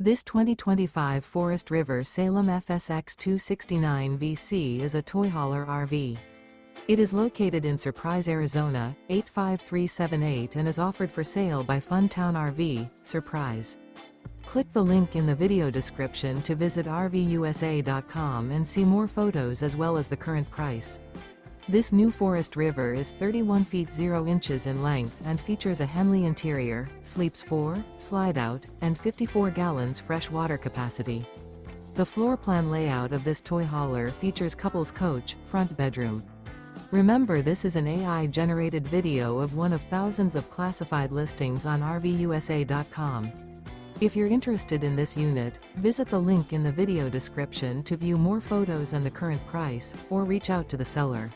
This 2025 Forest River Salem FSX 269 VC is a toy hauler RV. It is located in Surprise, Arizona, 85378 and is offered for sale by Funtown RV, Surprise. Click the link in the video description to visit RVUSA.com and see more photos as well as the current price. This new Forest River is 31 feet 0 inches in length and features a HENLEY interior, sleeps 4, slide-out, and 54 gallons fresh water capacity. The floor plan layout of this toy hauler features couples coach, front bedroom. Remember, this is an AI-generated video of one of thousands of classified listings on RVUSA.com. If you're interested in this unit, visit the link in the video description to view more photos and the current price, or reach out to the seller.